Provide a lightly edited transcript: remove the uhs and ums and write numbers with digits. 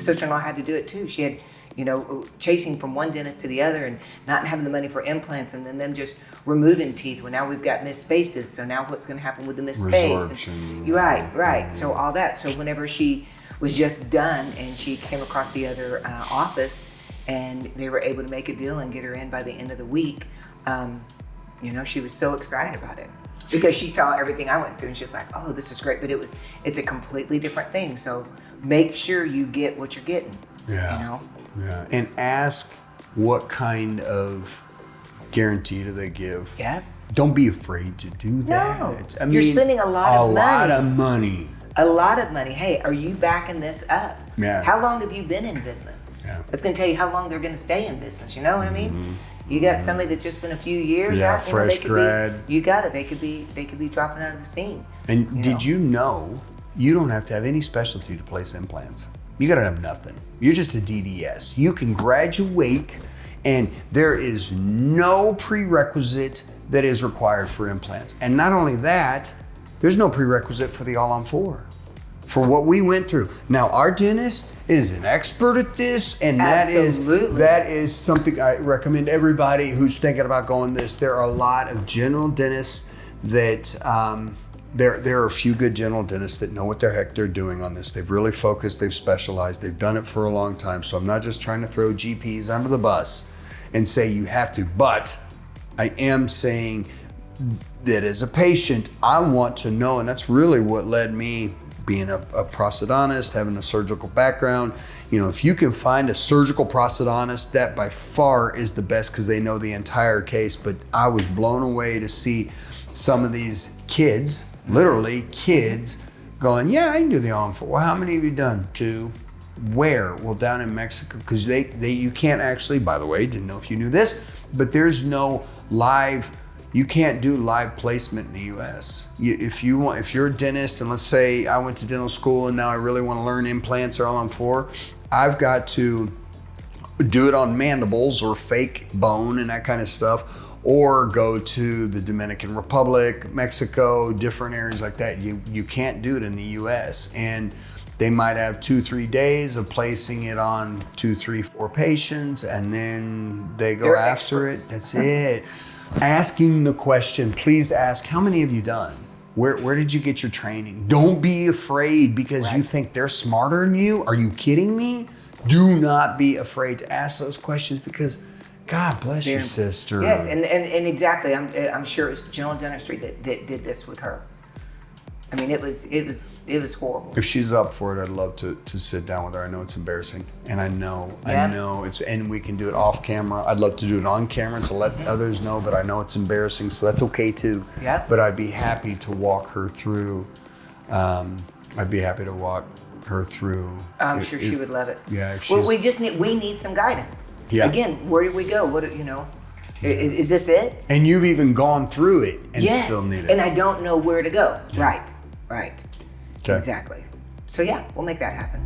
sister-in-law had to do it too. She had, chasing from one dentist to the other and not having the money for implants, and then them just removing teeth. Well, now we've got missed spaces. So now what's going to happen with the missed space? Right. So all that. So whenever she was just done and she came across the other office and they were able to make a deal and get her in by the end of the week, she was so excited about it because she saw everything I went through and she's like, oh, this is great. But it's a completely different thing. So make sure you get what you're getting. Yeah. Yeah. And ask what kind of guarantee do they give? Yeah. Don't be afraid to do that. No. You're spending a lot of money. A lot of money. Hey, are you backing this up? Yeah. How long have you been in business? Yeah. That's going to tell you how long they're going to stay in business. You know what I mean? You got somebody that's just been a few years out. Fresh grad. You got it. They could be dropping out of the scene. And did you know you don't have to have any specialty to place implants? You gotta have nothing. You're just a DDS. You can graduate and there is no prerequisite that is required for implants. And not only that, there's no prerequisite for the All-On-4. For what we went through. Now our dentist is an expert at this, and that is something I recommend everybody who's thinking about going this. There are a lot of general dentists that there are a few good general dentists that know what the heck they're doing on this. They've really focused, they've specialized, they've done it for a long time. So I'm not just trying to throw GPs under the bus and say you have to, but I am saying that as a patient, I want to know, and that's really what led me being a prosthodontist, having a surgical background. If you can find a surgical prosthodontist, that by far is the best because they know the entire case. But I was blown away to see some of these kids, literally kids, going, yeah, I can do the All-On-4. Well, how many have you done? 2. Where? Well, down in Mexico, because you can't actually, by the way, didn't know if you knew this, but there's no live, you can't do live placement in the US. If you're a dentist, and let's say I went to dental school and now I really want to learn implants or All-On-4, I've got to do it on mandibles or fake bone and that kind of stuff, or go to the Dominican Republic, Mexico, different areas like that. You can't do it in the US. And they might have 2-3 days of placing it on 2, 3, 4 patients, and then they go after it. That's it. Asking the question, please ask, how many have you done? Where did you get your training? Don't be afraid because you think they're smarter than you. Are you kidding me? Do not be afraid to ask those questions because God bless you, sister. Yes, and exactly. I'm sure it's general dentistry that did this with her. I mean, it was horrible. If she's up for it, I'd love to sit down with her. I know it's embarrassing, and I know it's, and we can do it off camera. I'd love to do it on camera to let others know, but I know it's embarrassing, so that's okay too. Yeah. But I'd be happy to walk her through. I'm sure she would love it. Yeah. We need some guidance. Yeah. Again, where do we go? Is this it? And you've even gone through it and still need it. And I don't know where to go. Yeah. Right. Okay. Exactly. So yeah, we'll make that happen.